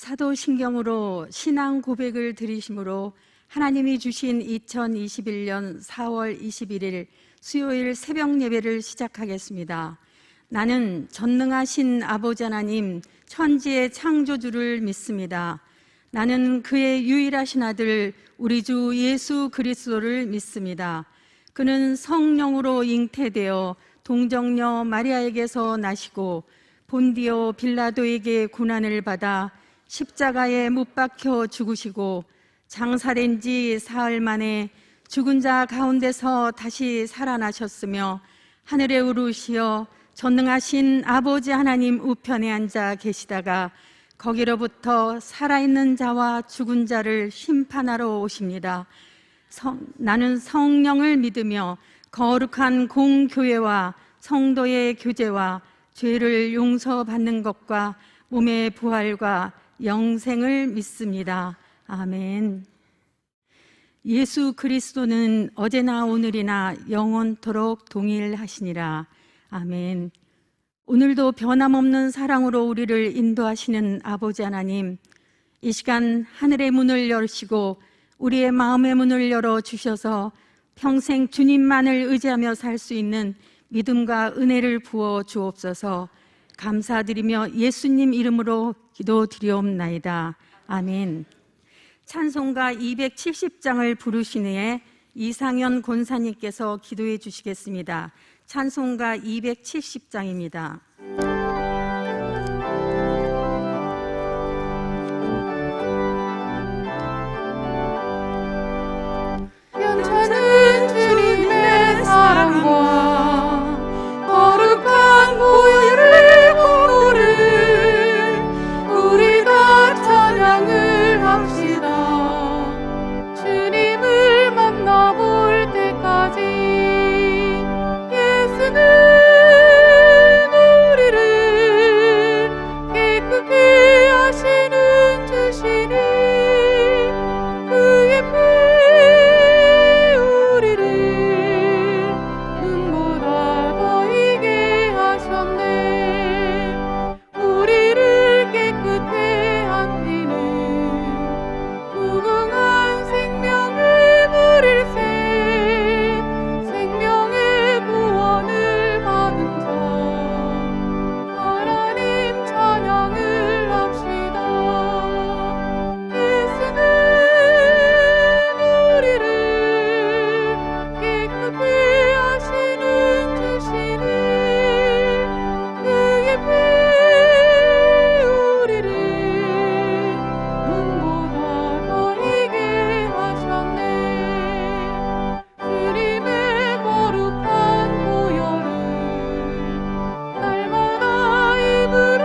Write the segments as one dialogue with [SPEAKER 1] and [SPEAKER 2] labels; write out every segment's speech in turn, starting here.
[SPEAKER 1] 사도신경으로 신앙 고백을 드리심으로 하나님이 주신 2021년 4월 21일 수요일 새벽 예배를 시작하겠습니다. 나는 전능하신 아버지 하나님 천지의 창조주를 믿습니다. 나는 그의 유일하신 아들 우리 주 예수 그리스도를 믿습니다. 그는 성령으로 잉태되어 동정녀 마리아에게서 나시고 본디오 빌라도에게 고난을 받아 십자가에 못 박혀 죽으시고 장사된 지 사흘 만에 죽은 자 가운데서 다시 살아나셨으며 하늘에 오르시어 전능하신 아버지 하나님 우편에 앉아 계시다가 거기로부터 살아있는 자와 죽은 자를 심판하러 오십니다. 나는 성령을 믿으며 거룩한 공교회와 성도의 교제와 죄를 용서받는 것과 몸의 부활과 영생을 믿습니다. 아멘. 예수 그리스도는 어제나 오늘이나 영원토록 동일하시니라. 아멘. 오늘도 변함없는 사랑으로 우리를 인도하시는 아버지 하나님, 이 시간 하늘의 문을 여시고 우리의 마음의 문을 열어주셔서 평생 주님만을 의지하며 살 수 있는 믿음과 은혜를 부어 주옵소서. 감사드리며 예수님 이름으로 기도드리옵나이다. 아멘. 찬송가 270장을 부르신 후에 이상현 권사님께서 기도해 주시겠습니다. 찬송가 270장입니다.
[SPEAKER 2] 연차는 주님의 사랑과 거룩한 보혈의 공로를 우리 다 찬양을 합시다. 주님을 만나볼 때까지 예수는 우리를 깨끗게 하시는 주시니 그의 피 우리를 눈보다 더 이게 하셨네. 우리를 깨끗해 한 피는 무궁한 생명의 물일새 생명의 구원을 받은 자 하나님 찬양을 합시다. 예수는 우리를 깨끗게 하시는 주시니 그의 피 우리를 눈보다 더 이게 하셨네. 주님의 거룩한 보혈을 날마다 입으로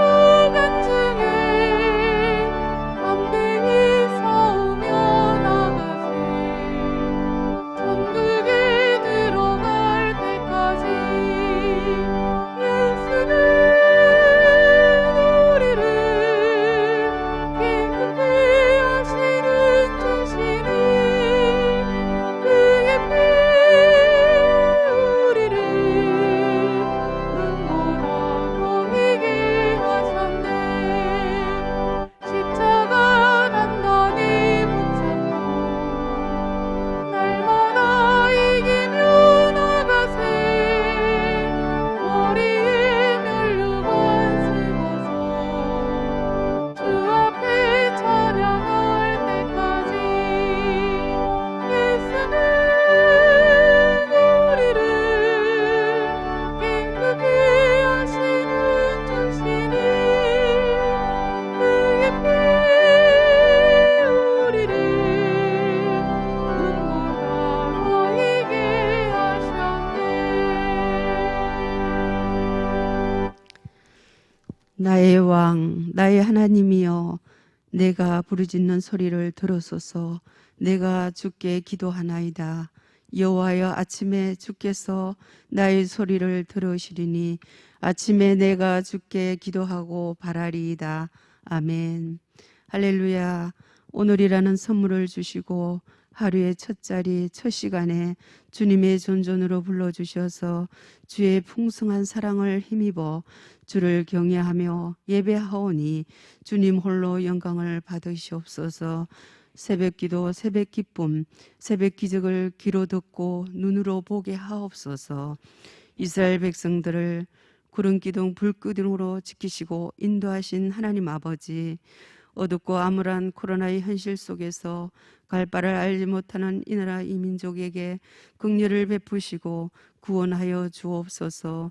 [SPEAKER 2] 간증해 담대히 싸우며 나가세. 천국에 들어갈 때까지 예수는 우리를 깨끗게 하시는 주시니 그의 피 우리를 눈보다 더 이게 하셨네. 십자가 단단히 붙잡고 날마다 이기며 나가세. 머리에 면류관 쓰고서 주 앞에 찬양할 때까지 예수는 우리를 깨끗게 하시는 주시니 그의 피 우리를 눈보다 더 이게 하셨네.
[SPEAKER 3] 나의 왕, 나의 하나님이여, 내가 부르짖는 소리를 들으소서. 내가 주께 기도하나이다. 여호와여, 아침에 주께서 나의 소리를 들으시리니 아침에 내가 주께 기도하고 바라리이다. 아멘. 할렐루야. 오늘이라는 선물을 주시고 하루의 첫 자리, 첫 시간에 주님의 존존으로 불러주셔서 주의 풍성한 사랑을 힘입어 주를 경외하며 예배하오니 주님 홀로 영광을 받으시옵소서. 새벽 기도, 새벽 기쁨, 새벽 기적을 귀로 듣고 눈으로 보게 하옵소서. 이스라엘 백성들을 구름 기둥, 불 기둥으로 지키시고 인도하신 하나님 아버지, 어둡고 암울한 코로나의 현실 속에서 갈 바를 알지 못하는 이 나라 이 민족에게 긍휼을 베푸시고 구원하여 주옵소서.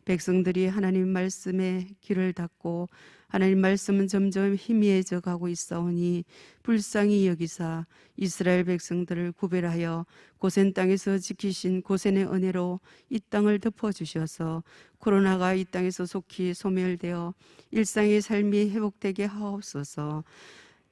[SPEAKER 3] 백성들이 하나님 말씀에 귀를 닫고 하나님 말씀은 점점 희미해져 가고 있사오니 불쌍히 여기사 이스라엘 백성들을 구별하여 고센 땅에서 지키신 고센의 은혜로 이 땅을 덮어주셔서 코로나가 이 땅에서 속히 소멸되어 일상의 삶이 회복되게 하옵소서.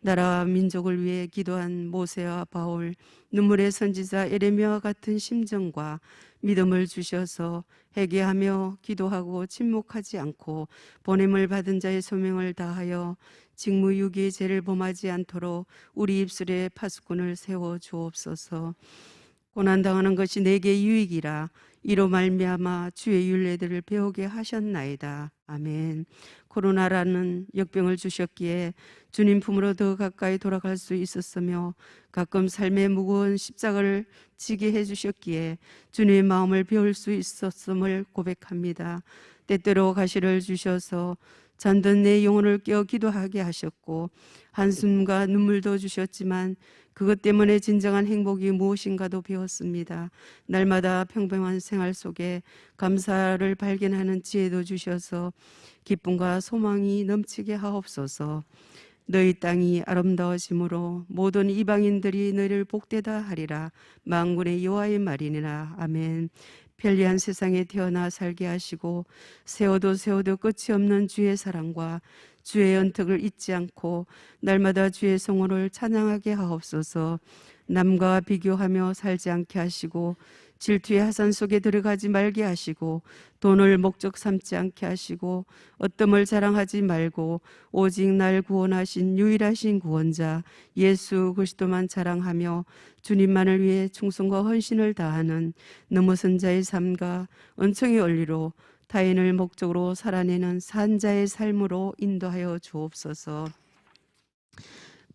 [SPEAKER 3] 나라와 민족을 위해 기도한 모세와 바울, 눈물의 선지자 예레미야와 같은 심정과 믿음을 주셔서 회개하며 기도하고 침묵하지 않고 보냄을 받은 자의 소명을 다하여 직무유기의 죄를 범하지 않도록 우리 입술에 파수꾼을 세워 주옵소서. 고난당하는 것이 내게 유익이라 이로 말미암아 주의 율례들을 배우게 하셨나이다. 아멘. 코로나라는 역병을 주셨기에 주님 품으로 더 가까이 돌아갈 수 있었으며 가끔 삶의 무거운 십자가를 지게 해주셨기에 주님의 마음을 배울 수 있었음을 고백합니다. 때때로 가시를 주셔서 잠든 내 영혼을 깨어 기도하게 하셨고 한숨과 눈물도 주셨지만 그것 때문에 진정한 행복이 무엇인가도 배웠습니다. 날마다 평범한 생활 속에 감사를 발견하는 지혜도 주셔서 기쁨과 소망이 넘치게 하옵소서. 너희 땅이 아름다워짐으로 모든 이방인들이 너희를 복되다 하리라. 만군의 여호와의 말이니라. 아멘. 편리한 세상에 태어나 살게 하시고 세워도 끝이 없는 주의 사랑과 주의 연택을 잊지 않고 날마다 주의 성호를 찬양하게 하옵소서. 남과 비교하며 살지 않게 하시고 질투의 하산 속에 들어가지 말게 하시고 돈을 목적 삼지 않게 하시고 어뜸을 자랑하지 말고 오직 날 구원하신 유일하신 구원자 예수 그리스도만 자랑하며 주님만을 위해 충성과 헌신을 다하는 넘어선 자의 삶과 은총의 원리로 타인을 목적으로 살아내는 산자의 삶으로 인도하여 주옵소서.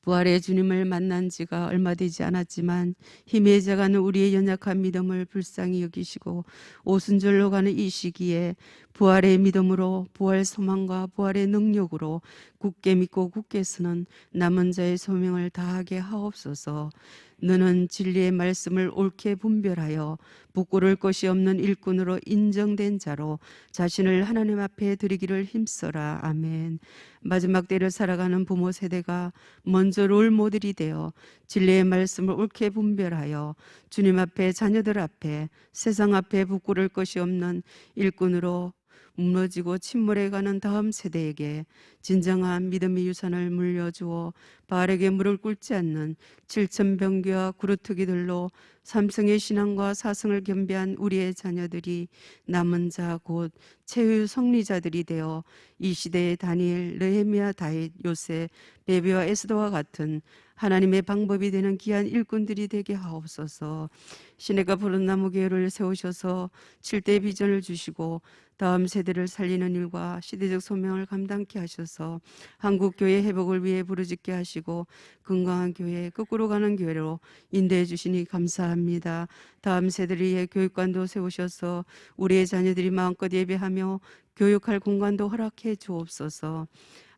[SPEAKER 3] 부활의 주님을 만난 지가 얼마 되지 않았지만 희미해져가는 우리의 연약한 믿음을 불쌍히 여기시고 오순절로 가는 이 시기에 부활의 믿음으로 부활 소망과 부활의 능력으로 굳게 믿고 굳게 서는 남은 자의 소명을 다하게 하옵소서. 너는 진리의 말씀을 옳게 분별하여 부끄러울 것이 없는 일꾼으로 인정된 자로 자신을 하나님 앞에 드리기를 힘써라. 아멘. 마지막 때를 살아가는 부모 세대가 먼저 롤모델이 되어 진리의 말씀을 옳게 분별하여 주님 앞에 자녀들 앞에 세상 앞에 부끄러울 것이 없는 일꾼으로 무너지고 침몰해가는 다음 세대에게 진정한 믿음의 유산을 물려주어 바르게 무릎 꿇지 않는 칠천병교와 구루트기들로 삼성의 신앙과 사성을 겸비한 우리의 자녀들이 남은 자 곧 최후 성리자들이 되어 이 시대의 다니엘, 느헤미야, 다윗, 요셉, 베베와 에스더와 같은 하나님의 방법이 되는 귀한 일꾼들이 되게 하옵소서. 시내가 푸른 나무 교회를 세우셔서 7대 비전을 주시고 다음 세대를 살리는 일과 시대적 소명을 감당케 하셔서 한국 교회 회복을 위해 부르짖게 하시고 건강한 교회, 거꾸로 가는 교회로 인도해 주시니 감사합니다. 다음 세대를 위해 교육관도 세우셔서 우리의 자녀들이 마음껏 예배하며 교육할 공간도 허락해 주옵소서.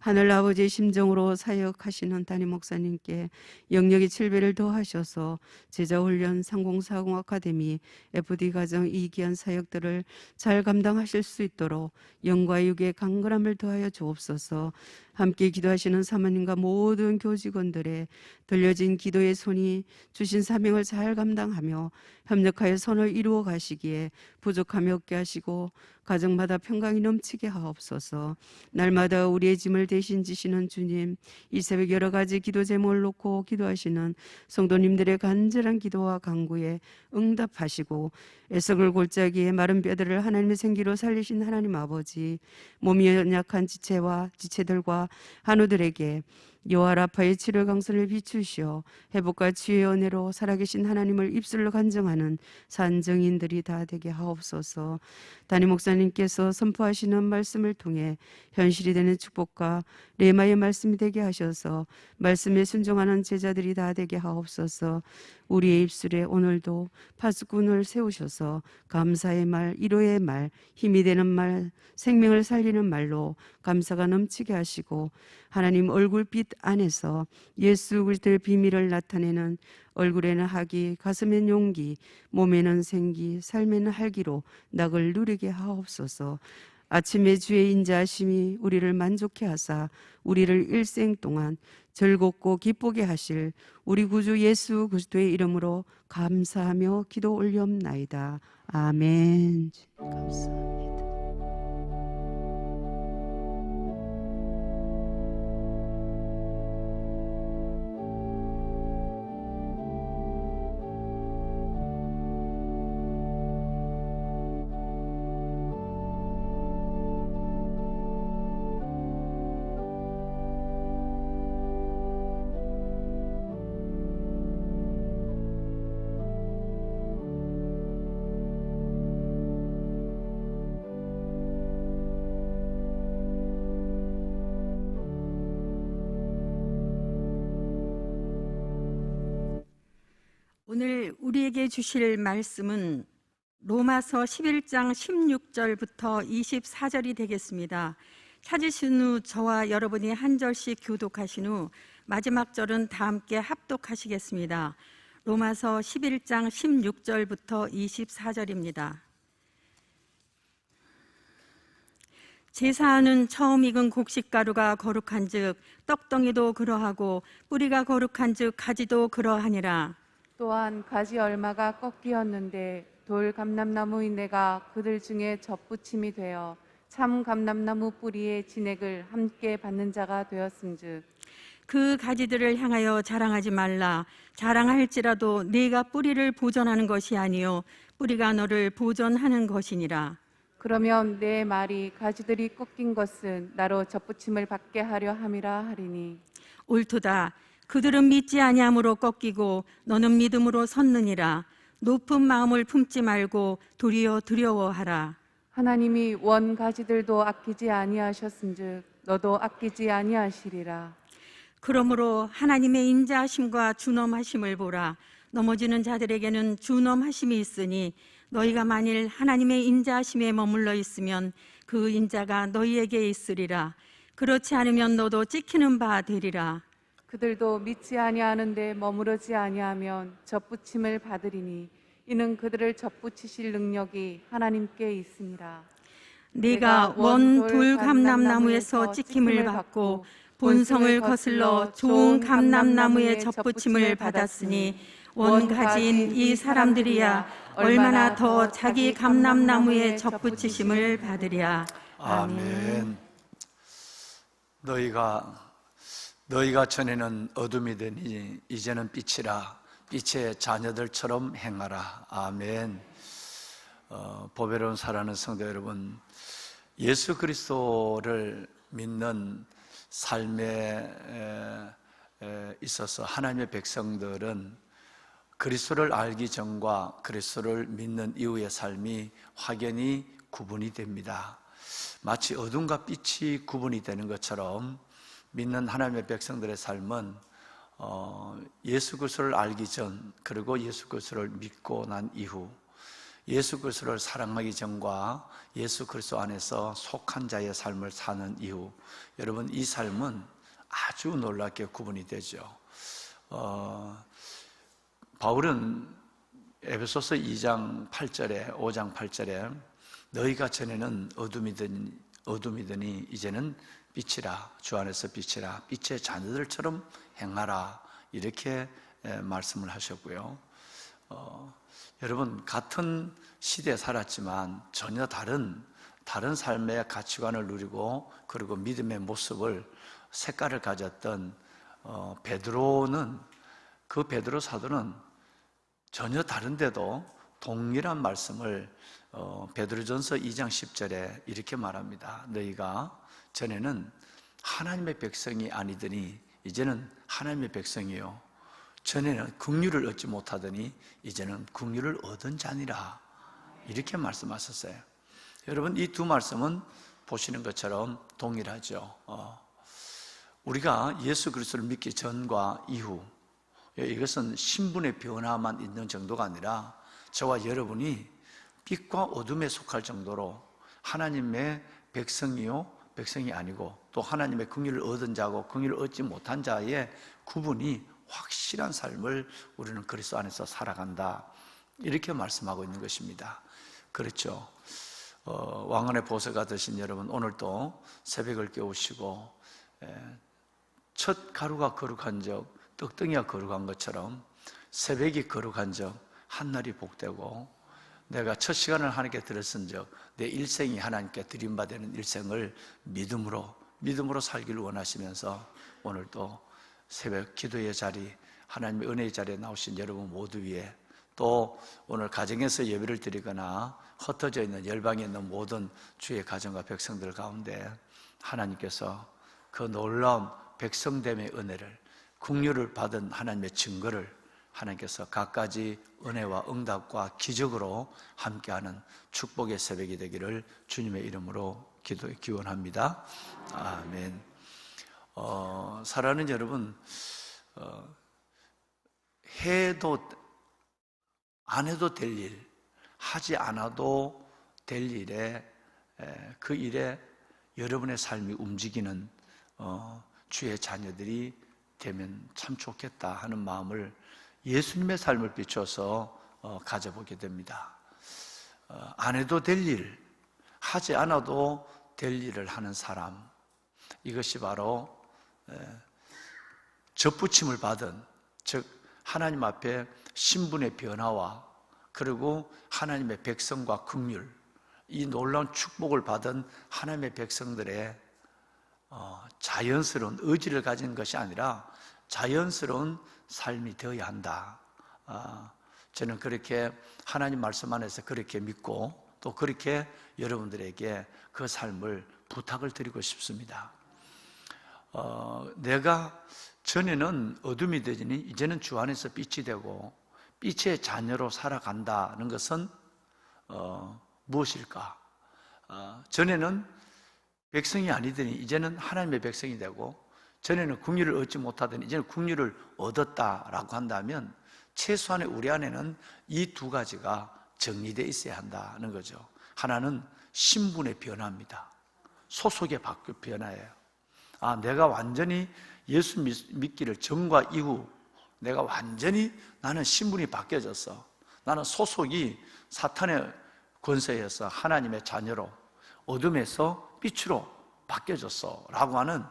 [SPEAKER 3] 하늘 아버지의 심정으로 사역하시는 담임 목사님께 영역의 7배를 더하셔서 제자훈련, 상공사공 아카데미, FD 가정 이 귀한 사역들을 잘 감당하실 수 있도록 영과 육의 강건함을 더하여 주옵소서. 함께 기도하시는 사모님과 모든 교직원들의 들려진 기도의 손이 주신 사명을 잘 감당하며 협력하여 선을 이루어 가시기에 부족함이 없게 하시고 가정마다 평강이 넘치게 하옵소서. 날마다 우리의 짐을 대신 지시는 주님, 이 새벽 여러 가지 기도 제목을 놓고 기도하시는 성도님들의 간절한 기도와 간구에 응답하시고 애석을 골짜기에 마른 뼈들을 하나님의 생기로 살리신 하나님 아버지, 몸이 연약한 지체와 지체들과 한우들에게 여호와 라파의 치료 강선을 비추시어 회복과 치유의 은혜로 살아계신 하나님을 입술로 간증하는 산증인들이 다 되게 하옵소서. 담임 목사님께서 선포하시는 말씀을 통해 현실이 되는 축복과 레마의 말씀이 되게 하셔서 말씀에 순종하는 제자들이 다 되게 하옵소서. 우리의 입술에 오늘도 파수꾼을 세우셔서 감사의 말, 위로의 말, 힘이 되는 말, 생명을 살리는 말로 감사가 넘치게 하시고 하나님 얼굴빛 안에서 예수 그리스도의 비밀을 나타내는 얼굴에는 학이, 가슴에는 용기, 몸에는 생기, 삶에는 활기로 낙을 누리게 하옵소서. 아침에 주의 인자하심이 우리를 만족해 하사 우리를 일생 동안 즐겁고 기쁘게 하실 우리 구주 예수 그리스도의 이름으로 감사하며 기도 올리옵나이다. 아멘. 감사합니다.
[SPEAKER 1] 오늘 우리에게 주실 말씀은 로마서 11장 16절부터 24절이 되겠습니다. 찾으신 후 저와 여러분이 한 절씩 교독하신 후 마지막 절은 다 함께 합독하시겠습니다. 로마서 11장 16절부터 24절입니다. 제사하는 처음 익은 곡식가루가 거룩한즉 떡덩이도 그러하고 뿌리가 거룩한즉 가지도 그러하니라.
[SPEAKER 2] 또한 가지 얼마가 꺾이었는데 돌 감람나무 인내가 그들 중에 접붙임이 되어 참 감람나무 뿌리의 진액을 함께 받는 자가 되었음즉
[SPEAKER 1] 그 가지들을 향하여 자랑하지 말라. 자랑할지라도 네가 뿌리를 보존하는 것이 아니요 뿌리가 너를 보존하는 것이니라.
[SPEAKER 2] 그러면 내 말이 가지들이 꺾인 것은 나로 접붙임을 받게 하려 함이라 하리니
[SPEAKER 1] 옳도다. 그들은 믿지 아니함으로 꺾이고 너는 믿음으로 섰느니라. 높은 마음을 품지 말고 도리어 두려워하라.
[SPEAKER 2] 하나님이 원 가지들도 아끼지 아니하셨은즉 너도 아끼지 아니하시리라.
[SPEAKER 1] 그러므로 하나님의 인자하심과 준엄하심을 보라. 넘어지는 자들에게는 준엄하심이 있으니 너희가 만일 하나님의 인자하심에 머물러 있으면 그 인자가 너희에게 있으리라. 그렇지 않으면 너도 찍히는 바 되리라.
[SPEAKER 2] 그들도 믿지 아니하는데 머무르지 아니하면 접붙임을 받으리니 이는 그들을 접붙이실 능력이 하나님께 있습니다.
[SPEAKER 1] 네가 원 돌 감람나무에서 찍힘을 받고 본성을 거슬러 좋은 감람나무의 접붙임을 받았으니 원 가지인 이 사람들이야 얼마나 더 자기 감람나무의 접붙이심을 받으랴.
[SPEAKER 4] 아멘. 너희가 전에는 어둠이 되니 이제는 빛이라. 빛의 자녀들처럼 행하라. 아멘. 보배로운 사랑하는 성도 여러분, 예수 그리스도를 믿는 삶에 있어서 하나님의 백성들은 그리스도를 알기 전과 그리스도를 믿는 이후의 삶이 확연히 구분이 됩니다. 마치 어둠과 빛이 구분이 되는 것처럼 믿는 하나님의 백성들의 삶은 예수 그리스도를 알기 전 그리고 예수 그리스도를 믿고 난 이후, 예수 그리스도를 사랑하기 전과 예수 그리스도 안에서 속한 자의 삶을 사는 이후, 여러분 이 삶은 아주 놀랍게 구분이 되죠. 바울은 에베소서 2장 8절에 5장 8절에 너희가 전에는 어둠이더니 이제는 빛이라. 주 안에서 빛이라. 빛의 자녀들처럼 행하라. 이렇게 말씀을 하셨고요. 여러분 같은 시대에 살았지만 전혀 다른 삶의 가치관을 누리고 그리고 믿음의 모습을 색깔을 가졌던 베드로는, 그 베드로 사도는 전혀 다른데도 동일한 말씀을 베드로전서 2장 10절에 이렇게 말합니다. 너희가 전에는 하나님의 백성이 아니더니 이제는 하나님의 백성이요 전에는 긍휼을 얻지 못하더니 이제는 긍휼을 얻은 자니라, 이렇게 말씀하셨어요. 여러분, 이 두 말씀은 보시는 것처럼 동일하죠. 우리가 예수 그리스도를 믿기 전과 이후, 이것은 신분의 변화만 있는 정도가 아니라 저와 여러분이 빛과 어둠에 속할 정도로 하나님의 백성이요 백성이 아니고, 또 하나님의 긍휼을 얻은 자고 긍휼을 얻지 못한 자의 구분이 확실한 삶을 우리는 그리스도 안에서 살아간다, 이렇게 말씀하고 있는 것입니다. 그렇죠. 왕언의 보세가 되신 여러분, 오늘도 새벽을 깨우시고 첫 가루가 거룩한 적, 떡덩이가 거룩한 것처럼 새벽이 거룩한 적 한날이 복되고, 내가 첫 시간을 하나님께 드렸은 적 내 일생이 하나님께 드림받는 일생을 믿음으로 살기를 원하시면서, 오늘도 새벽 기도의 자리, 하나님의 은혜의 자리에 나오신 여러분 모두 위에, 또 오늘 가정에서 예배를 드리거나 흩어져 있는 열방에 있는 모든 주의 가정과 백성들 가운데 하나님께서 그 놀라운 백성됨의 은혜를, 긍휼을 받은 하나님의 증거를 하나님께서 갖가지 은혜와 응답과 기적으로 함께하는 축복의 새벽이 되기를 주님의 이름으로 기원합니다. 아멘. 사랑하는 여러분, 해도 안 해도 될 일, 하지 않아도 될 일에, 그 일에 여러분의 삶이 움직이는 주의 자녀들이 되면 참 좋겠다 하는 마음을 예수님의 삶을 비춰서 가져보게 됩니다. 안 해도 될 일, 하지 않아도 될 일을 하는 사람, 이것이 바로 접붙임을 받은, 즉 하나님 앞에 신분의 변화와 그리고 하나님의 백성과 긍휼, 이 놀라운 축복을 받은 하나님의 백성들의 자연스러운 의지를 가진 것이 아니라 자연스러운 삶이 되어야 한다. 저는 그렇게 하나님 말씀 안에서 그렇게 믿고, 또 그렇게 여러분들에게 그 삶을 부탁을 드리고 싶습니다. 내가 전에는 어둠이 되지니 이제는 주 안에서 빛이 되고 빛의 자녀로 살아간다는 것은 무엇일까? 전에는 백성이 아니더니 이제는 하나님의 백성이 되고, 전에는 긍휼을 얻지 못하더니 이제는 긍휼을 얻었다라고 한다면, 최소한의 우리 안에는 이 두 가지가 정리되어 있어야 한다는 거죠. 하나는 신분의 변화입니다. 소속의 변화예요. 내가 완전히 예수 믿기를 전과 이후 내가 완전히 나는 신분이 바뀌어졌어. 나는 소속이 사탄의 권세에서 하나님의 자녀로, 어둠에서 빛으로 바뀌어졌어 라고 하는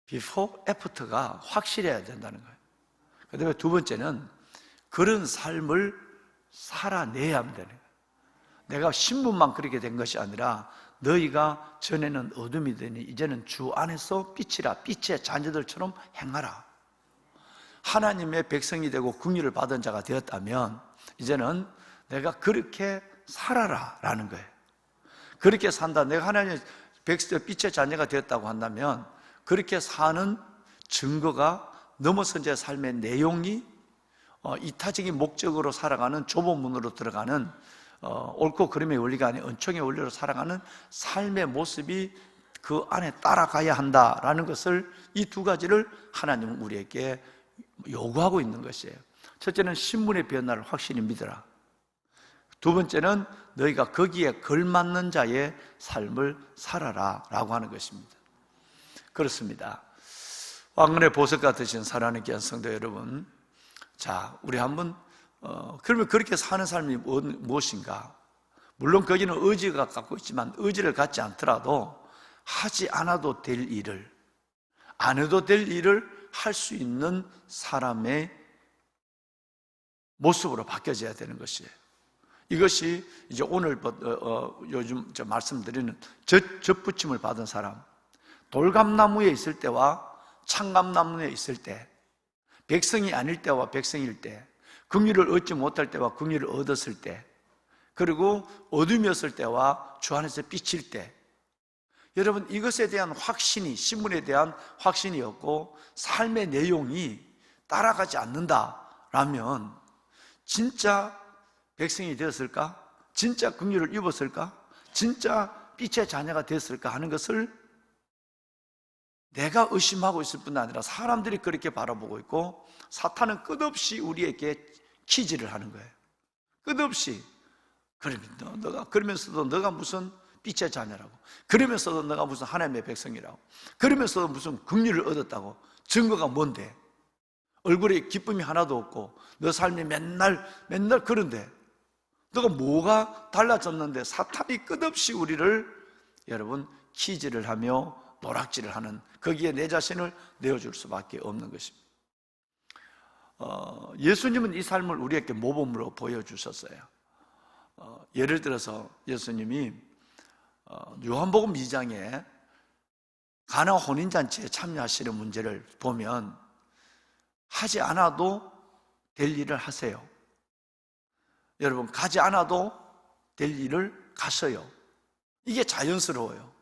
[SPEAKER 4] before, after가 확실해야 된다는 거예요. 그 다음에 두 번째는 그런 삶을 살아내야 합니다. 내가 신분만 그렇게 된 것이 아니라 너희가 전에는 어둠이 되니 이제는 주 안에서 빛이라, 빛의 자녀들처럼 행하라. 하나님의 백성이 되고 긍휼을 받은 자가 되었다면 이제는 내가 그렇게 살아라 라는 거예요. 그렇게 산다. 내가 하나님의 빛의 자녀가 되었다고 한다면 그렇게 사는 증거가 넘어선 제 삶의 내용이 이타적인 목적으로 살아가는, 좁은 문으로 들어가는 옳고 그름의 원리가 아닌 은총의 원리로 살아가는 삶의 모습이 그 안에 따라가야 한다라는 것을, 이 두 가지를 하나님은 우리에게 요구하고 있는 것이에요. 첫째는 신분의 변화를 확실히 믿어라. 두 번째는 너희가 거기에 걸맞는 자의 삶을 살아라 라고 하는 것입니다. 그렇습니다. 왕건의 보석과 되신 사랑하는 귀한 성도 여러분, 자, 우리 한번 그러면 그렇게 사는 삶이 무엇인가? 물론 거기는 의지가 갖고 있지만 의지를 갖지 않더라도 하지 않아도 될 일을, 안 해도 될 일을 할 수 있는 사람의 모습으로 바뀌어져야 되는 것이에요. 이것이 이제 오늘 요즘 말씀드리는 접붙임을 받은 사람, 돌감나무에 있을 때와 창감나무에 있을 때, 백성이 아닐 때와 백성일 때, 긍휼을 얻지 못할 때와 긍휼을 얻었을 때, 그리고 어둠이었을 때와 주 안에서 빛일 때, 여러분, 이것에 대한 확신이, 신분에 대한 확신이었고 삶의 내용이 따라가지 않는다라면 진짜 백성이 되었을까? 진짜 긍휼을 입었을까? 진짜 빛의 자녀가 됐을까 하는 것을 내가 의심하고 있을 뿐 아니라 사람들이 그렇게 바라보고 있고, 사탄은 끝없이 우리에게 퀴즈를 하는 거예요. 끝없이. 그러면서도 너가 무슨 빛의 자녀라고, 그러면서도 너가 무슨 하나님의 백성이라고, 그러면서도 무슨 긍휼을 얻었다고, 증거가 뭔데? 얼굴에 기쁨이 하나도 없고 너 삶이 맨날 그런데 너가 뭐가 달라졌는데? 사탄이 끝없이 우리를 여러분 퀴즈를 하며 노락질을 하는, 거기에 내 자신을 내어줄 수밖에 없는 것입니다. 예수님은 이 삶을 우리에게 모범으로 보여주셨어요. 예를 들어서 예수님이 요한복음 2장에 가나 혼인잔치에 참여하시는 문제를 보면 하지 않아도 될 일을 하세요. 여러분, 가지 않아도 될 일을 가셔요. 이게 자연스러워요.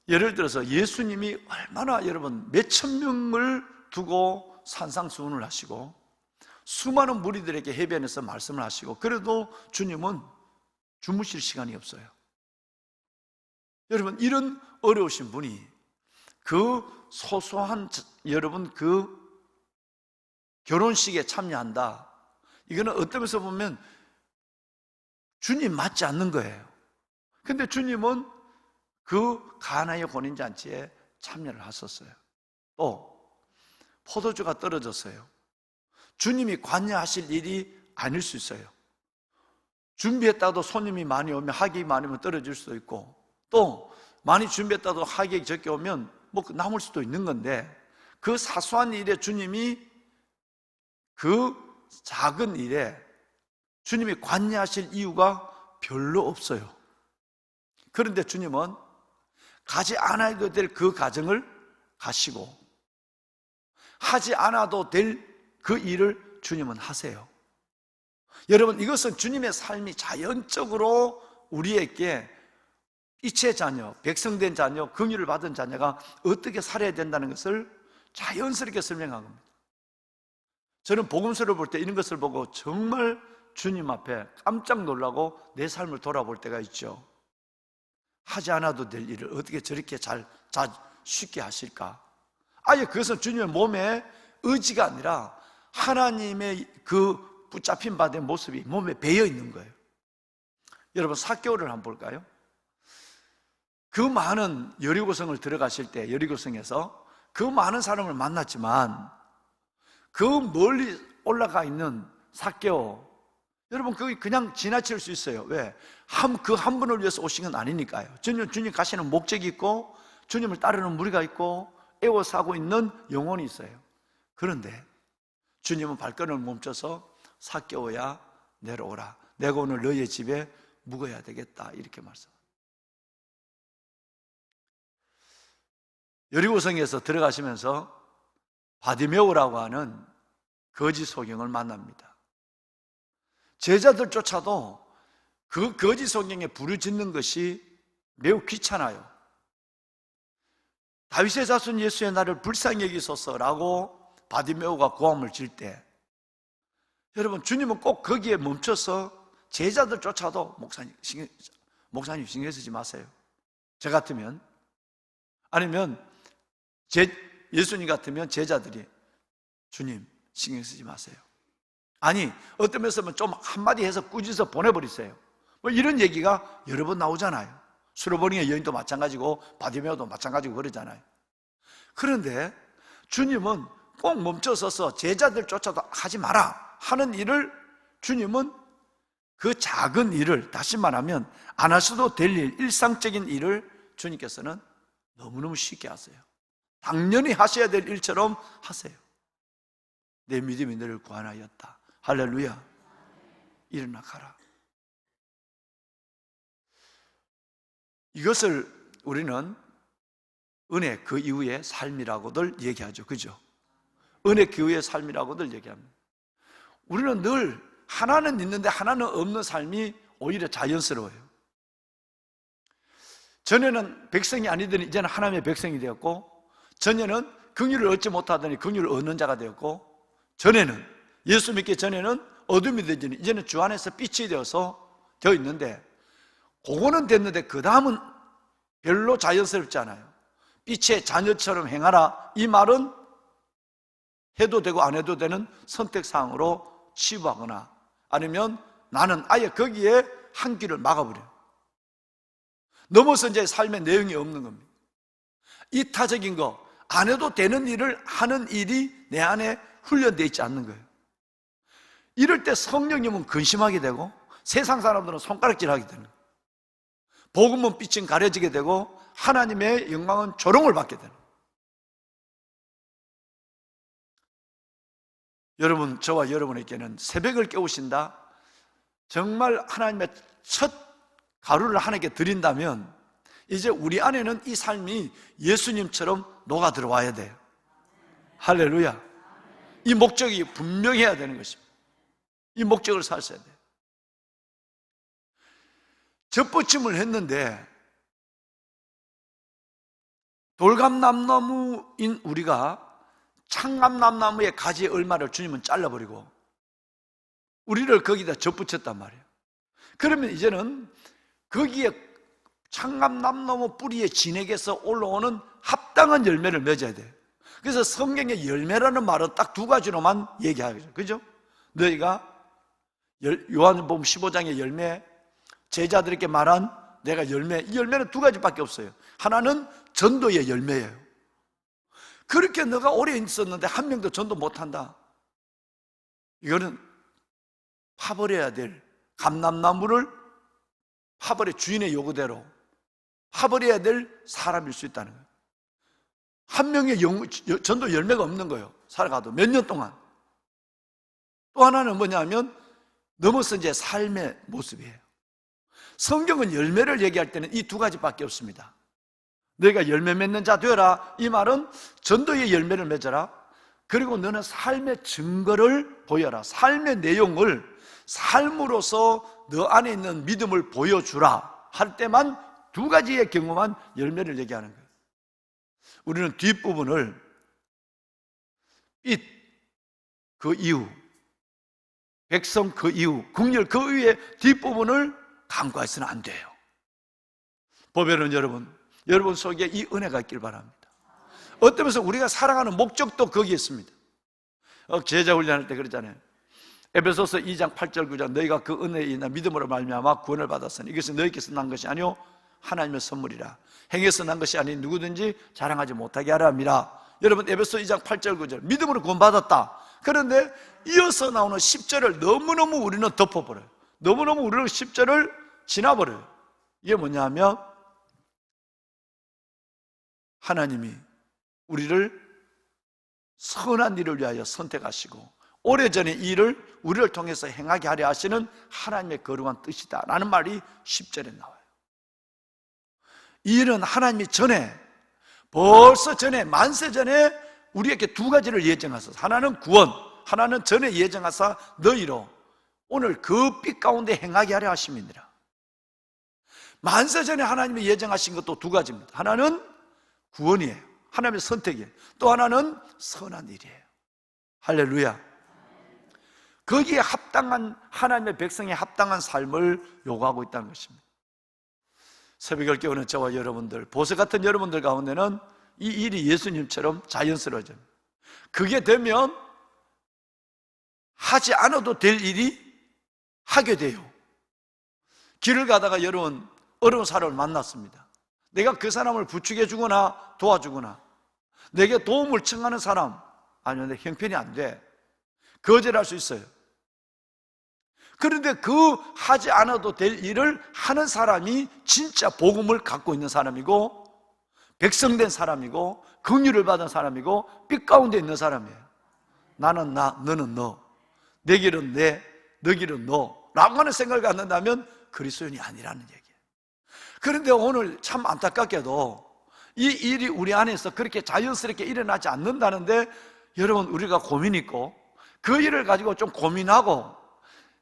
[SPEAKER 4] 예를 들어서 예수님이 얼마나 여러분 몇천 명을 두고 산상수훈을 하시고 수많은 무리들에게 해변에서 말씀을 하시고, 그래도 주님은 주무실 시간이 없어요. 여러분, 이런 어려우신 분이 그 소소한 여러분 그 결혼식에 참여한다, 이거는 어떤 면에서 보면 주님 맞지 않는 거예요. 근데 주님은 그 가나의 혼인잔치에 참여를 하셨어요. 또 포도주가 떨어졌어요. 주님이 관여하실 일이 아닐 수 있어요. 준비했다도 손님이 많이 오면, 하객이 많으면 떨어질 수도 있고, 또 많이 준비했다도 하객이 적게 오면 뭐 남을 수도 있는 건데, 그 사소한 일에 주님이, 그 작은 일에 주님이 관여하실 이유가 별로 없어요. 그런데 주님은 가지 않아도 될 그 가정을 가시고 하지 않아도 될 그 일을 주님은 하세요. 여러분, 이것은 주님의 삶이 자연적으로 우리에게 이체 자녀, 백성된 자녀, 긍휼을 받은 자녀가 어떻게 살아야 된다는 것을 자연스럽게 설명한 겁니다. 저는 복음서를 볼 때 이런 것을 보고 정말 주님 앞에 깜짝 놀라고 내 삶을 돌아볼 때가 있죠. 하지 않아도 될 일을 어떻게 저렇게 쉽게 하실까? 아예 그것은 주님의 몸의 의지가 아니라 하나님의 그 붙잡힌 바 된 모습이 몸에 배어 있는 거예요. 여러분, 삭개오를 한번 볼까요? 그 많은 여리고성을 들어가실 때, 여리고성에서 그 많은 사람을 만났지만 그 멀리 올라가 있는 삭개오, 여러분 그게 그냥 지나칠 수 있어요. 왜? 그 한 분을 위해서 오신 건 아니니까요. 주님 가시는 목적이 있고 주님을 따르는 무리가 있고 애워싸고 있는 영혼이 있어요. 그런데 주님은 발걸음을 멈춰서 삭개오야 내려오라, 내가 오늘 너희의 집에 묵어야 되겠다, 이렇게 말씀합니다. 여리고성에서 들어가시면서 바디메오라고 하는 거짓 소경을 만납니다. 제자들조차도 그 거짓 소경에 부르짖는 것이 매우 귀찮아요. 다윗의 자손 예수의 나를 불쌍히 여기소서라고 바디메오가 고함을 질 때, 여러분, 주님은 꼭 거기에 멈춰서 제자들조차도 목사님 신경 쓰지 마세요. 저 같으면, 아니면 예수님 같으면 제자들이 주님 신경 쓰지 마세요. 아니, 어떤 면에서는 좀 한마디 해서 꾸짖어 보내버리세요. 뭐 이런 얘기가 여러 번 나오잖아요. 수로보링의 여인도 마찬가지고 바디메오도 마찬가지고 그러잖아요. 그런데 주님은 꼭 멈춰서서 제자들조차도 하지 마라 하는 일을, 주님은 그 작은 일을, 다시 말하면 안 하셔도 될 일, 일상적인 일을 주님께서는 너무너무 쉽게 하세요. 당연히 하셔야 될 일처럼 하세요. 내 믿음이 너를 구원하였다. 할렐루야. 일어나 가라. 이것을 우리는 은혜 그 이후의 삶이라고들 얘기하죠. 그죠? 은혜 그 이후의 삶이라고들 얘기합니다. 우리는 늘 하나는 있는데 하나는 없는 삶이 오히려 자연스러워요. 전에는 백성이 아니더니 이제는 하나님의 백성이 되었고, 전에는 긍휼을 얻지 못하더니 긍휼을 얻는 자가 되었고, 전에는 예수 믿기 전에는 어둠이 되더니 이제는 주 안에서 빛이 되어 있는데, 그거는 됐는데 그 다음은 별로 자연스럽지 않아요. 빛의 자녀처럼 행하라, 이 말은 해도 되고 안 해도 되는 선택사항으로 치부하거나, 아니면 나는 아예 거기에 한 길을 막아버려요. 넘어서 이제 삶의 내용이 없는 겁니다. 이타적인 거, 안 해도 되는 일을 하는 일이 내 안에 훈련되어 있지 않는 거예요. 이럴 때 성령님은 근심하게 되고, 세상 사람들은 손가락질하게 되는 거예요. 복음은 빛은 가려지게 되고, 하나님의 영광은 조롱을 받게 되는 거예요. 여러분, 저와 여러분에게는 새벽을 깨우신다, 정말 하나님의 첫 가루를 하나님께 드린다면 이제 우리 안에는 이 삶이 예수님처럼 녹아 들어와야 돼요. 할렐루야. 이 목적이 분명해야 되는 것입니다. 이 목적을 살셔야 돼요. 접붙임을 했는데 돌감남나무인 우리가 창감남나무의 가지의 얼마를 주님은 잘라버리고 우리를 거기다 접붙였단 말이에요. 그러면 이제는 거기에 창감남나무 뿌리의 진액에서 올라오는 합당한 열매를 맺어야 돼요. 그래서 성경의 열매라는 말은 딱 두 가지로만 얘기하죠. 그죠? 너희가 요한복음 15장의 열매, 제자들에게 말한 내가 열매, 이 열매는 두 가지밖에 없어요. 하나는 전도의 열매예요. 그렇게 너가 오래 있었는데 한 명도 전도 못한다, 이거는 파버려야 될 감람나무를 파버려, 주인의 요구대로 파버려야 될 사람일 수 있다는 거예요. 한 명의 전도 열매가 없는 거예요. 살아가도 몇 년 동안. 또 하나는 뭐냐면 넘어서 이제 삶의 모습이에요. 성경은 열매를 얘기할 때는 이 두 가지밖에 없습니다. 너희가 열매 맺는 자 되어라, 이 말은 전도의 열매를 맺어라, 그리고 너는 삶의 증거를 보여라, 삶의 내용을 삶으로서 너 안에 있는 믿음을 보여주라 할 때만 두 가지의 경우만 열매를 얘기하는 거예요. 우리는 뒷부분을 빛 그 이후, 백성 그 이후, 긍휼 그 위에 뒷부분을 간과해서는 안 돼요. 보배는 여러분 속에 이 은혜가 있길 바랍니다. 어떤 면에서 우리가 살아가는 목적도 거기에 있습니다. 제자 훈련할 때 그러잖아요. 에베소서 2장 8절 9절 너희가 그 은혜에 인하 믿음으로 말미암아 구원을 받았으니 이것은 너희께서 난 것이 아니요 하나님의 선물이라. 행해서 난 것이 아닌 누구든지 자랑하지 못하게 하라 함이라. 여러분, 에베소 2장 8절 9절 믿음으로 구원받았다. 그런데 이어서 나오는 10절을 너무너무 우리는 덮어버려요. 너무너무 우리는 10절을 지나버려요. 이게 뭐냐면 하나님이 우리를 선한 일을 위하여 선택하시고 오래전에 이 일을 우리를 통해서 행하게 하려 하시는 하나님의 거룩한 뜻이다 라는 말이 10절에 나와요. 이 일은 하나님이 전에, 벌써 전에, 만세 전에 우리에게 두 가지를 예정하셔서, 하나는 구원, 하나는 전에 예정하사 너희로 오늘 그 빛 가운데 행하게 하려 하심이니라. 만세 전에 하나님이 예정하신 것도 두 가지입니다. 하나는 구원이에요. 하나님의 선택이에요. 또 하나는 선한 일이에요. 할렐루야. 거기에 합당한, 하나님의 백성에 합당한 삶을 요구하고 있다는 것입니다. 새벽을 깨우는 저와 여러분들, 보석 같은 여러분들 가운데는 이 일이 예수님처럼 자연스러워져요. 그게 되면 하지 않아도 될 일이 하게 돼요. 길을 가다가 여러분 어려운 사람을 만났습니다. 내가 그 사람을 부추겨 주거나 도와주거나 내게 도움을 청하는 사람, 아니면 내 형편이 안 돼, 거절할 수 있어요. 그런데 그 하지 않아도 될 일을 하는 사람이 진짜 복음을 갖고 있는 사람이고 백성된 사람이고 긍휼을 받은 사람이고 빛 가운데 있는 사람이에요. 나는 나, 너는 너, 내 길은 내, 너 길은 너 라고 하는 생각을 갖는다면 그리스도인이 아니라는 얘기예요. 그런데 오늘 참 안타깝게도 이 일이 우리 안에서 그렇게 자연스럽게 일어나지 않는다는데, 여러분, 우리가 고민 있고 그 일을 가지고 좀 고민하고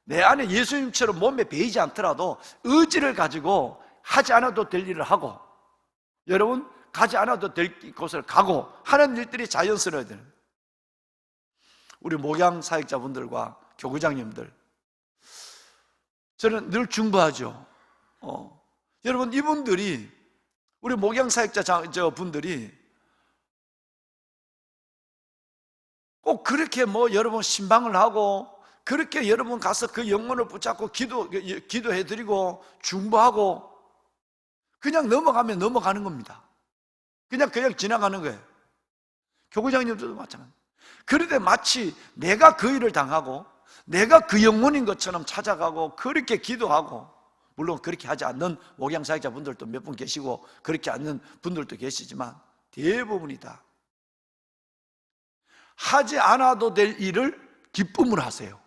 [SPEAKER 4] 내 안에 예수님처럼 몸에 배이지 않더라도 의지를 가지고 하지 않아도 될 일을 하고 여러분, 가지 않아도 될 곳을 가고 하는 일들이 자연스러워야 되는 거예요. 우리 목양 사역자분들과 교구장님들, 저는 늘 중보하죠. 여러분, 이분들이, 우리 목양 사역자 분들이 꼭 그렇게 여러분 신방을 하고 그렇게 여러분 가서 그 영혼을 붙잡고 기도해드리고 중보하고 그냥 넘어가면 넘어가는 겁니다. 그냥 지나가는 거예요. 교구장님들도 마찬가지. 그런데 마치 내가 그 일을 당하고 내가 그 영혼인 것처럼 찾아가고 그렇게 기도하고, 물론 그렇게 하지 않는 목양 사역자분들도 몇 분 계시고 그렇게 않는 분들도 계시지만 대부분이 다 하지 않아도 될 일을 기쁨으로 하세요.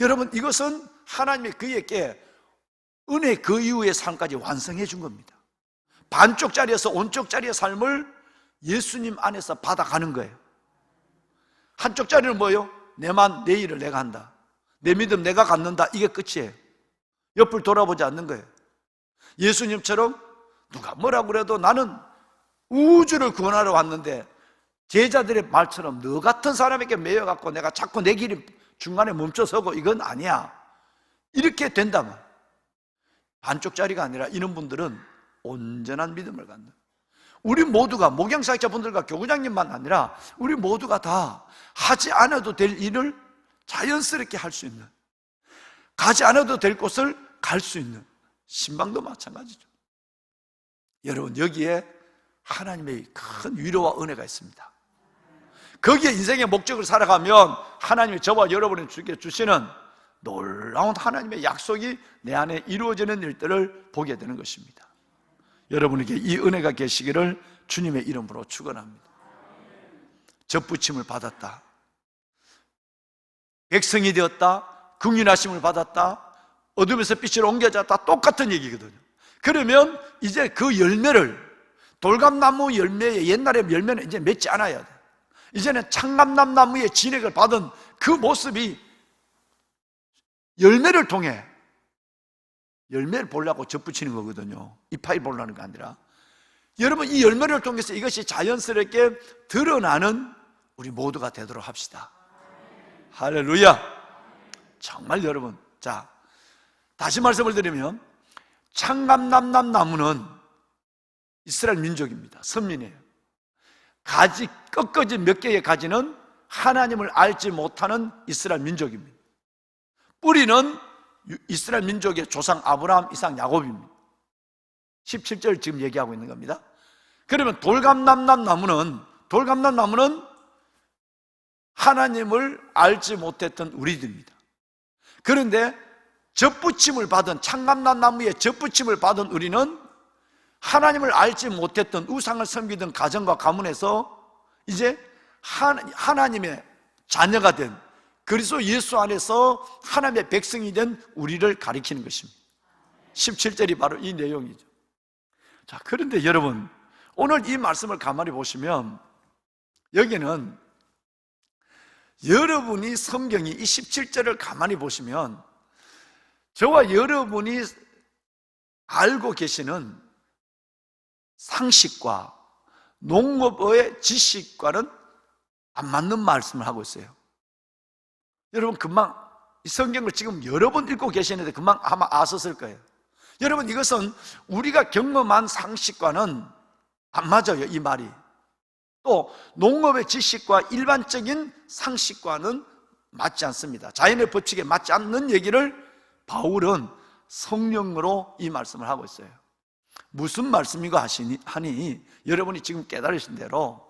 [SPEAKER 4] 여러분, 이것은 하나님이 그에게 은혜 그 이후의 삶까지 완성해 준 겁니다. 반쪽짜리에서 온쪽짜리의 삶을 예수님 안에서 받아가는 거예요. 한쪽짜리는 뭐예요? 내 일을 내가 한다, 내 믿음 내가 갖는다, 이게 끝이에요. 옆을 돌아보지 않는 거예요. 예수님처럼 누가 뭐라고 그래도 나는 우주를 구원하러 왔는데, 제자들의 말처럼 너 같은 사람에게 매여갖고 내가 자꾸 내 길이 중간에 멈춰서고 이건 아니야, 이렇게 된다면 반쪽짜리가 아니라 이런 분들은 온전한 믿음을 갖는, 우리 모두가 목양사역자분들과 교구장님만 아니라 우리 모두가 다 하지 않아도 될 일을 자연스럽게 할 수 있는, 가지 않아도 될 곳을 갈 수 있는, 신방도 마찬가지죠. 여러분, 여기에 하나님의 큰 위로와 은혜가 있습니다. 거기에 인생의 목적을 살아가면 하나님이 저와 여러분에게 주시는 놀라운 하나님의 약속이 내 안에 이루어지는 일들을 보게 되는 것입니다. 여러분에게 이 은혜가 계시기를 주님의 이름으로 축원합니다. 접붙임을 받았다, 백성이 되었다, 긍휼하심을 받았다, 어둠에서 빛으로 옮겨졌다, 똑같은 얘기거든요. 그러면 이제 그 열매를, 돌감나무 열매의 옛날의 열매는 이제 맺지 않아야 돼. 이제는 창감나무의 진액을 받은 그 모습이 열매를 통해, 열매를 보려고 접붙이는 거거든요. 이파이 보려는 게 아니라. 여러분, 이 열매를 통해서 이것이 자연스럽게 드러나는 우리 모두가 되도록 합시다. 할렐루야. 정말 여러분, 자, 다시 말씀을 드리면 창감나무는 이스라엘 민족입니다. 선민이에요. 가지, 꺾어진 몇 개의 가지는 하나님을 알지 못하는 이스라엘 민족입니다. 뿌리는 이스라엘 민족의 조상 아브라함, 이삭, 야곱입니다. 17절 지금 얘기하고 있는 겁니다. 그러면 돌감나무는 하나님을 알지 못했던 우리들입니다. 그런데 접붙임을 받은, 창감나무의 접붙임을 받은 우리는 하나님을 알지 못했던, 우상을 섬기던 가정과 가문에서 이제 하나님의 자녀가 된, 그리스도 예수 안에서 하나님의 백성이 된 우리를 가리키는 것입니다. 17절이 바로 이 내용이죠. 자, 그런데 여러분, 오늘 이 말씀을 가만히 보시면 여기는 여러분이 성경이 이 17절을 가만히 보시면 저와 여러분이 알고 계시는 상식과 농업의 지식과는 안 맞는 말씀을 하고 있어요. 여러분, 금방 이 성경을 지금 여러 번 읽고 계시는데 금방 아마 아셨을 거예요. 여러분, 이것은 우리가 경험한 상식과는 안 맞아요, 이 말이. 또 농업의 지식과 일반적인 상식과는 맞지 않습니다. 자연의 법칙에 맞지 않는 얘기를 바울은 성령으로 이 말씀을 하고 있어요. 무슨 말씀이고 하니 여러분이 지금 깨달으신 대로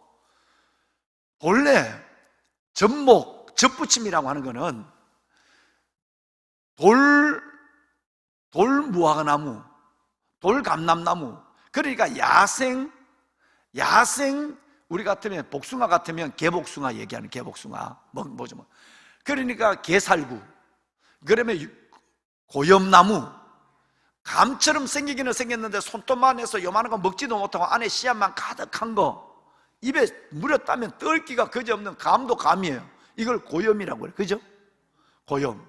[SPEAKER 4] 본래 접붙임이라고 하는 것은 돌무화과나무, 돌감람나무, 그러니까 야생, 우리 같으면 복숭아 같으면 개복숭아 얘기하는 개복숭아, 뭐죠? 그러니까 개살구, 그러면 고염나무, 감처럼 생기기는 생겼는데 손톱만 해서 요만한 거 먹지도 못하고 안에 씨앗만 가득한 거, 입에 물었다면 떨기가 그지없는 감도 감이에요. 이걸 고염이라고 해요. 그죠? 고염.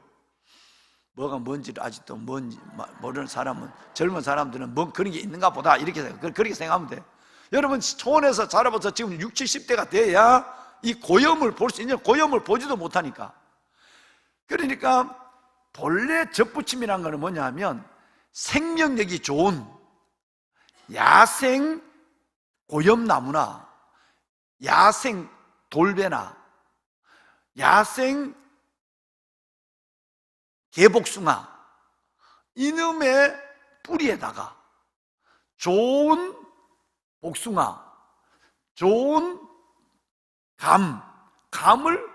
[SPEAKER 4] 뭐가 뭔지를 아직도 뭔지 모르는 사람은, 젊은 사람들은 뭐 그런 게 있는가 보다 이렇게 그렇게 생각하면 돼. 여러분 초원에서 자라봐서 지금 60, 70대가 돼야 이 고염을 볼 수 있는, 고염을 보지도 못하니까. 그러니까 본래 접붙임이라는 것은 뭐냐면 생명력이 좋은 야생 고염나무나 야생 돌배나 야생 개복숭아 이놈의 뿌리에다가 좋은 복숭아, 좋은 감을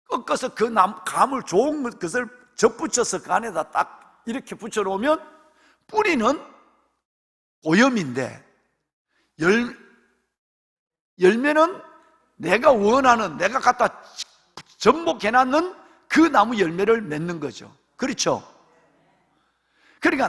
[SPEAKER 4] 꺾어서 그 감을 좋은 것을 접붙여서 그 안에다 딱 이렇게 붙여놓으면 뿌리는 고염인데 열매는 내가 원하는, 내가 갖다 접목해놨는 그 나무 열매를 맺는 거죠. 그렇죠? 그러니까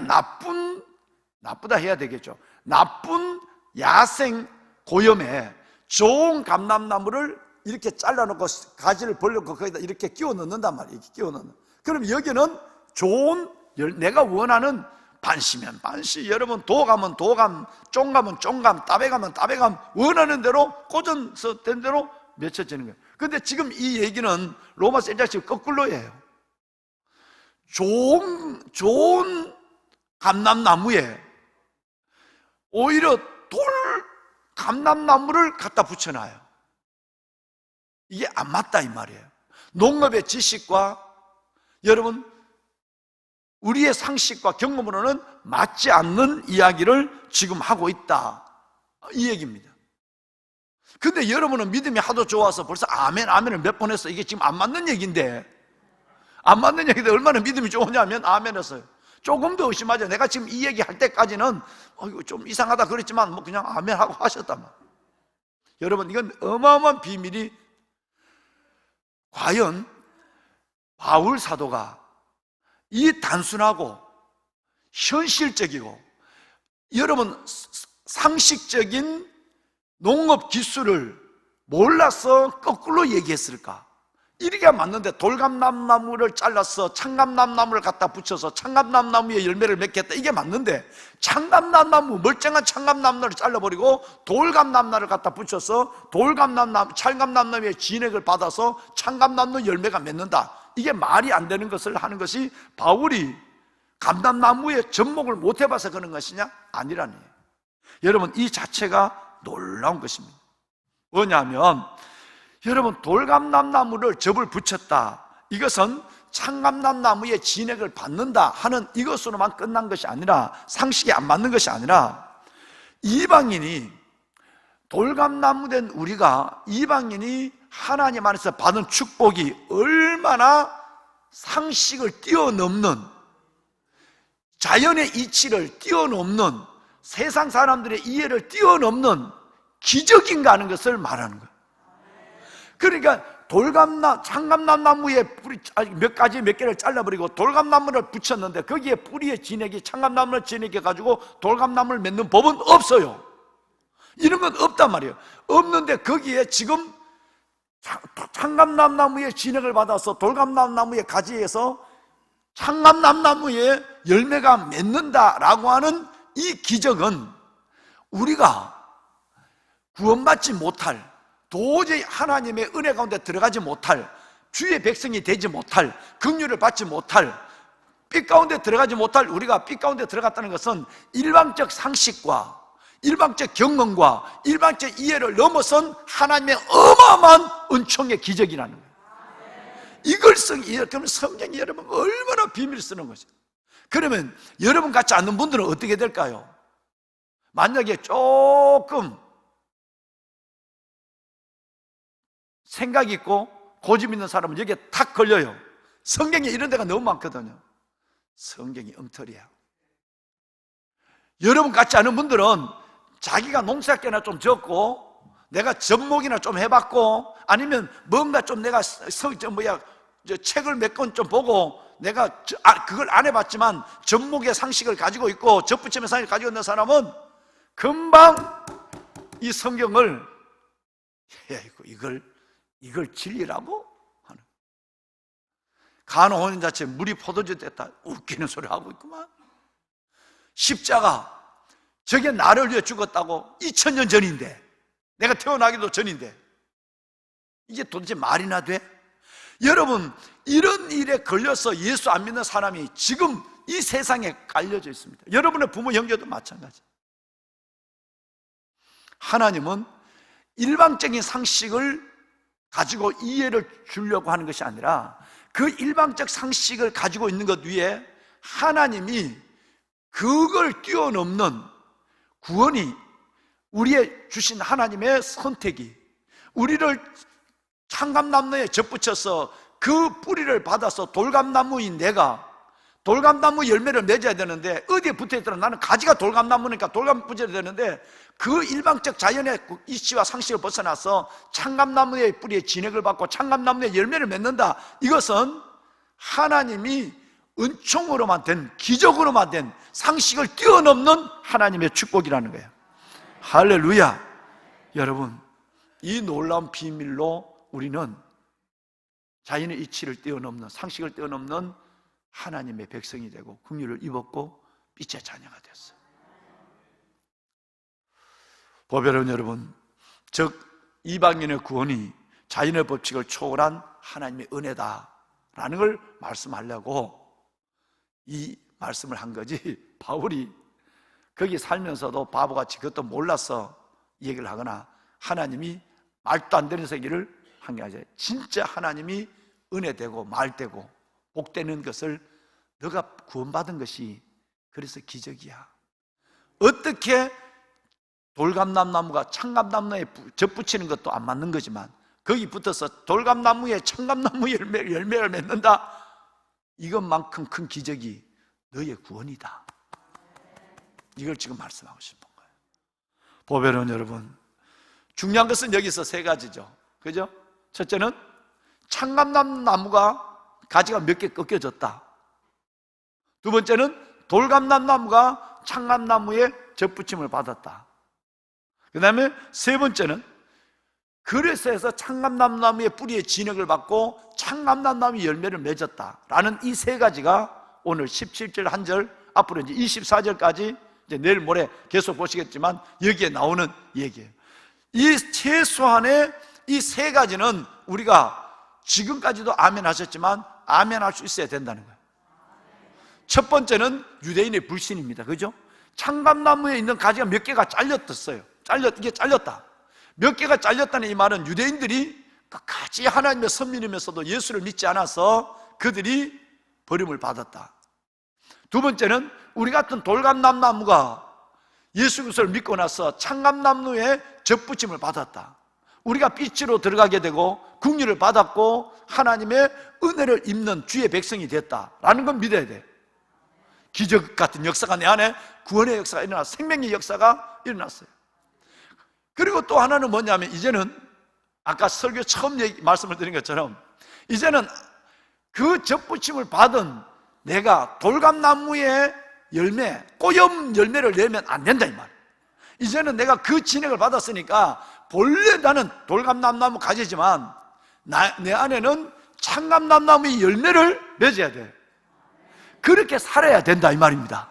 [SPEAKER 4] 나쁘다 해야 되겠죠. 나쁜 야생 고염에 좋은 감람나무를 이렇게 잘라놓고 가지를 벌려고 거기다 이렇게 끼워 넣는단 말이에요. 이렇게 끼워 넣는. 그럼 여기는 좋은 내가 원하는 반시면 반시, 여러분 도 가면 도감, 쫑 가면 쫑감, 따배 가면 따배감, 원하는 대로 꽂아서 된 대로 맺혀지는 거예요. 근데 지금 이 얘기는 로마서 1장씩 거꾸로예요. 좋은 감람나무에 오히려 돌 감람나무를 갖다 붙여놔요. 이게 안 맞다 이 말이에요. 농업의 지식과 여러분 우리의 상식과 경험으로는 맞지 않는 이야기를 지금 하고 있다 이 얘기입니다. 근데 여러분은 믿음이 하도 좋아서 벌써 아멘 아멘을 몇 번 했어. 이게 지금 안 맞는 얘기인데, 안 맞는 얘기인데 얼마나 믿음이 좋으냐면 아멘 했어요. 조금 더 의심하죠. 내가 지금 이 얘기 할 때까지는 이거 좀 이상하다 그랬지만 뭐 그냥 아멘 하고 하셨단 말이에요. 여러분 이건 어마어마한 비밀이, 과연 바울 사도가 이 단순하고 현실적이고 여러분 상식적인 농업 기술을 몰라서 거꾸로 얘기했을까? 이게 맞는데 돌감람나무를 잘라서 창감람나무를 갖다 붙여서 창감람나무에 열매를 맺겠다 이게 맞는데, 창감람나무, 멀쩡한 창감람나무를 잘라버리고 돌감람나무를 갖다 붙여서 창감람나무의 진액을 받아서 창감나무 열매가 맺는다, 이게 말이 안 되는 것을 하는 것이 바울이 감람나무에 접목을 못 해봐서 그런 것이냐? 아니라니. 여러분 이 자체가 놀라운 것입니다. 뭐냐면 여러분 돌감람나무를 접을 붙였다, 이것은 창감람나무의 진액을 받는다 하는 이것으로만 끝난 것이 아니라, 상식에 안 맞는 것이 아니라, 이방인이 돌감나무 된 우리가, 이방인이 하나님 안에서 받은 축복이 얼마나 상식을 뛰어넘는, 자연의 이치를 뛰어넘는, 세상 사람들의 이해를 뛰어넘는 기적인가 하는 것을 말하는 거예요. 그러니까 창감람나무에 뿌리 몇 개를 잘라버리고 돌감나무를 붙였는데 거기에 뿌리의 진액이 창감나무를 진액해가지고 돌감나무를 맺는 법은 없어요. 이런 건 없단 말이에요. 없는데 거기에 지금 창감람나무의 진액을 받아서 돌감람나무의 가지에서 창감람나무의 열매가 맺는다라고 하는 이 기적은 우리가 구원받지 못할, 도저히 하나님의 은혜 가운데 들어가지 못할, 주의 백성이 되지 못할, 긍휼을 받지 못할, 빛 가운데 들어가지 못할, 우리가 빛 가운데 들어갔다는 것은 일방적 상식과 일방적 경험과 일방적 이해를 넘어선 하나님의 어마어마한 은총의 기적이라는 거예요. 이걸 그러면 성경이 여러분 얼마나 비밀을 쓰는 거죠. 그러면 여러분 같지 않는 분들은 어떻게 될까요? 만약에 조금 생각이 있고 고집 있는 사람은 여기에 탁 걸려요. 성경에 이런 데가 너무 많거든요. 성경이 엉터리야. 여러분 같지 않은 분들은 자기가 농사학교나 좀 적고 내가 접목이나 좀 해봤고 아니면 뭔가 좀 내가 책을 몇 권 좀 보고 내가 그걸 안 해봤지만 접목의 상식을 가지고 있고 접붙임의 상식을 가지고 있는 사람은 금방 이 성경을 이걸 진리라고 하는. 간호원인 자체 물이 포도주 됐다 웃기는 소리 하고 있구만. 십자가, 저게 나를 위해 죽었다고 2000년 전인데, 내가 태어나기도 전인데 이게 도대체 말이나 돼? 여러분, 이런 일에 걸려서 예수 안 믿는 사람이 지금 이 세상에 깔려져 있습니다. 여러분의 부모 형제도 마찬가지. 하나님은 일방적인 상식을 가지고 이해를 주려고 하는 것이 아니라 그 일방적 상식을 가지고 있는 것 위에 하나님이 그걸 뛰어넘는 구원이, 우리의 주신 하나님의 선택이 우리를 창감나무에 접붙여서 그 뿌리를 받아서 돌감나무인 내가 돌감나무 열매를 맺어야 되는데, 어디에 붙어있더라 나는 가지가 돌감나무니까 돌감 붙여야 되는데, 그 일방적 자연의 이치와 상식을 벗어나서 창감나무의 뿌리에 진액을 받고 창감나무의 열매를 맺는다. 이것은 하나님이 은총으로만 된, 기적으로만 된, 상식을 뛰어넘는 하나님의 축복이라는 거예요. 할렐루야. 여러분, 이 놀라운 비밀로 우리는 자연의 이치를 뛰어넘는, 상식을 뛰어넘는 하나님의 백성이 되고 긍휼을 입었고 빛의 자녀가 됐어요. 보배로운 여러분, 즉 이방인의 구원이 자연의 법칙을 초월한 하나님의 은혜다라는 걸 말씀하려고 이 말씀을 한 거지, 바울이 거기 살면서도 바보같이 그것도 몰라서 얘기를 하거나 하나님이 말도 안 되는 얘기를 한 게 아니라 진짜 하나님이 은혜되고 말되고 복되는 것을 너가 구원받은 것이 그래서 기적이야. 어떻게 돌감나무가 창감나무에 접붙이는 것도 안 맞는 거지만 거기 붙어서 돌감나무에 창감나무 열매를 맺는다, 이것만큼 큰 기적이 너의 구원이다. 이걸 지금 말씀하고 싶은 거예요. 보배로운 여러분, 중요한 것은 여기서 세 가지죠. 그죠? 첫째는 창감나무가 가지가 몇 개 꺾여졌다. 두 번째는 돌감나무가 창감나무에 접붙임을 받았다. 그 다음에 세 번째는 그릇에서 창감나무의 뿌리에 진액을 받고 창감나무 열매를 맺었다라는 이 세 가지가 오늘 17절 한 절, 앞으로 이제 24절까지 이제 내일 모레 계속 보시겠지만 여기에 나오는 얘기예요. 이 최소한의 이 세 가지는 우리가 지금까지도 아멘 하셨지만 아멘 할 수 있어야 된다는 거예요. 첫 번째는 유대인의 불신입니다. 그죠? 창감나무에 있는 가지가 몇 개가 잘렸었어요. 이게 잘렸다. 몇 개가 잘렸다는 이 말은 유대인들이 끝까지 하나님의 선민이면서도 예수를 믿지 않아서 그들이 버림을 받았다. 두 번째는 우리 같은 돌감나무가 예수 그리스도를 믿고 나서 창감나무에 접붙임을 받았다. 우리가 빛으로 들어가게 되고 긍휼을 받았고 하나님의 은혜를 입는 주의 백성이 됐다라는 건 믿어야 돼. 기적 같은 역사가 내 안에, 구원의 역사가 일어났어요. 생명의 역사가 일어났어요. 그리고 또 하나는 뭐냐면, 이제는 아까 설교 처음 말씀을 드린 것처럼 이제는 그 접붙임을 받은 내가 돌감나무의 열매, 꼬염 열매를 내면 안 된다 이 말. 이제는 내가 그 진액을 받았으니까 본래 나는 돌감나무 가지지만 내 안에는 창감나무의 열매를 맺어야 돼. 그렇게 살아야 된다 이 말입니다.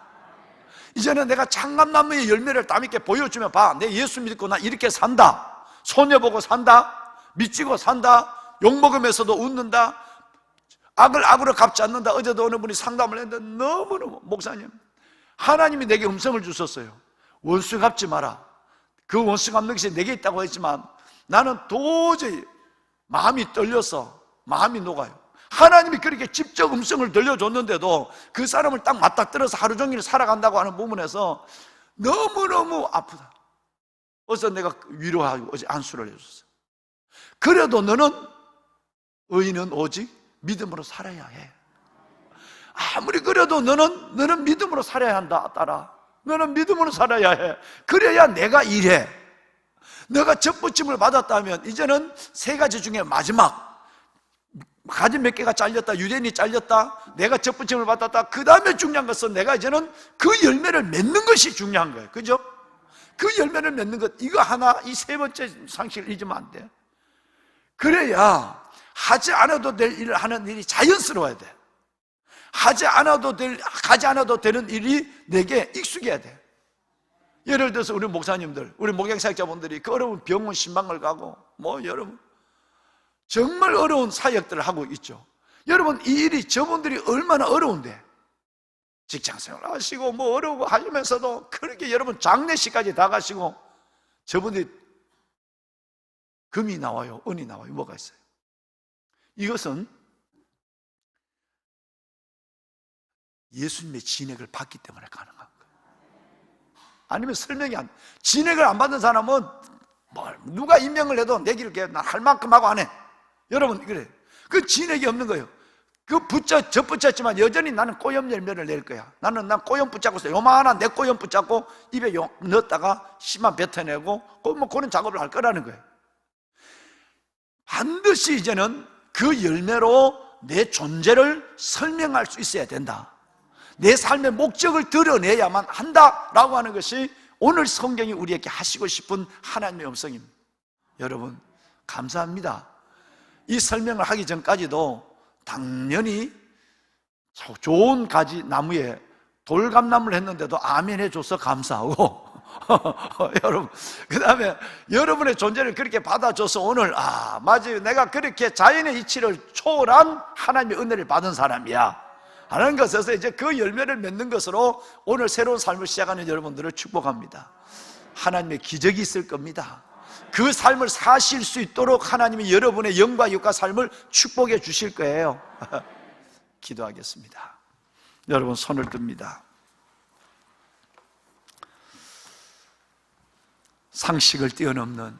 [SPEAKER 4] 이제는 내가 창감나무의 열매를 땀 있게 보여주면, 봐, 내 예수 믿고 나 이렇게 산다, 손해 보고 산다, 미치고 산다, 욕먹으면서도 웃는다, 악을 악으로 갚지 않는다. 어제도 어느 분이 상담을 했는데 너무너무, 목사님 하나님이 내게 음성을 주셨어요. 원수 갚지 마라. 그 원수 갚는 것이 내게 있다고 했지만 나는 도저히 마음이 떨려서 마음이 녹아요. 하나님이 그렇게 직접 음성을 들려줬는데도 그 사람을 딱 맞닥뜨려서 하루 종일 살아간다고 하는 부분에서 너무너무 아프다. 어서 내가 위로하고 어제 안수를 해줬어요. 그래도 너는, 의인은 오직 믿음으로 살아야 해. 아무리 그래도 너는 믿음으로 살아야 한다, 딸아. 너는 믿음으로 살아야 해. 그래야 내가 일해. 너가 접붙임을 받았다면 이제는 세 가지 중에 마지막, 가지 몇 개가 잘렸다, 유대인이 잘렸다, 내가 접붙임을 받았다, 그 다음에 중요한 것은 내가 이제는 그 열매를 맺는 것이 중요한 거예요. 그죠? 그 열매를 맺는 것, 이거 하나, 이 세 번째 상식을 잊으면 안 돼. 그래야 하지 않아도 될 일을 하는 일이 자연스러워야 돼. 하지 않아도 되는 일이 내게 익숙해야 돼. 예를 들어서 우리 목사님들, 우리 목양사역자분들이 그 어려운 병원 신방을 가고 여러분 정말 어려운 사역들을 하고 있죠. 여러분 이 일이 저분들이 얼마나 어려운데 직장생활 하시고 어려우고 하시면서도 그렇게 여러분 장례식까지 다 가시고 저분들이 금이 나와요, 은이 나와요. 뭐가 있어요? 이것은 예수님의 진액을 받기 때문에 가능한 거예요. 아니면 설명이 안 돼. 진액을 안 받은 사람은 누가 임명을 해도 내 길을 난 할 만큼 하고 안 해. 여러분 그래. 그 진액이 없는 거예요. 젖붙였지만 여전히 나는 꼬염 열매를 낼 거야. 난 꼬염 붙잡고서 요만한 내 꼬염 붙잡고 입에 넣었다가 씨만 뱉어내고 그런 작업을 할 거라는 거예요. 반드시 이제는 그 열매로 내 존재를 설명할 수 있어야 된다. 내 삶의 목적을 드러내야만 한다라고 하는 것이 오늘 성경이 우리에게 하시고 싶은 하나님의 음성입니다. 여러분 감사합니다. 이 설명을 하기 전까지도 당연히 좋은 가지 나무에 돌감나무를 했는데도 아멘 해줘서 감사하고 여러분 그 다음에 여러분의 존재를 그렇게 받아줘서 오늘 맞아요, 내가 그렇게 자연의 이치를 초월한 하나님의 은혜를 받은 사람이야 하는 것에서 이제 그 열매를 맺는 것으로 오늘 새로운 삶을 시작하는 여러분들을 축복합니다. 하나님의 기적이 있을 겁니다. 그 삶을 사실 수 있도록 하나님이 여러분의 영과 육과 삶을 축복해 주실 거예요. 기도하겠습니다. 여러분 손을 듭니다. 상식을 뛰어넘는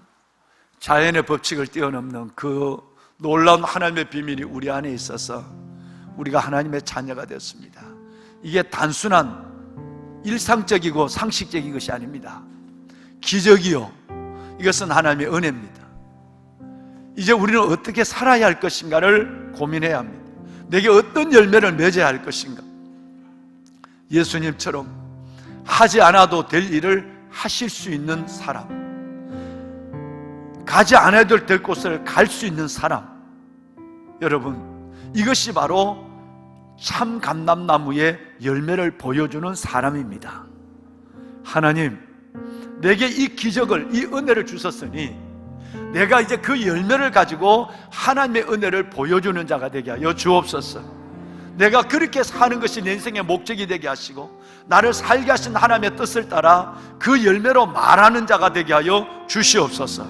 [SPEAKER 4] 자연의 법칙을 뛰어넘는 그 놀라운 하나님의 비밀이 우리 안에 있어서 우리가 하나님의 자녀가 되었습니다. 이게 단순한 일상적이고 상식적인 것이 아닙니다. 기적이요, 이것은 하나님의 은혜입니다. 이제 우리는 어떻게 살아야 할 것인가를 고민해야 합니다. 내게 어떤 열매를 맺어야 할 것인가. 예수님처럼 하지 않아도 될 일을 하실 수 있는 사람, 가지 않아도 될 곳을 갈 수 있는 사람. 여러분 이것이 바로 참 감람나무의 열매를 보여주는 사람입니다. 하나님, 내게 이 기적을, 이 은혜를 주셨으니 내가 이제 그 열매를 가지고 하나님의 은혜를 보여주는 자가 되게 하여 주옵소서. 내가 그렇게 사는 것이 내 인생의 목적이 되게 하시고 나를 살게 하신 하나님의 뜻을 따라 그 열매로 말하는 자가 되게 하여 주시옵소서.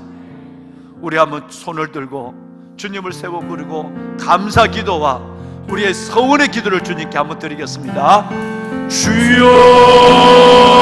[SPEAKER 4] 우리 한번 손을 들고 주님을 세워 부르고 감사 기도와 우리의 서원의 기도를 주님께 한번 드리겠습니다. 주여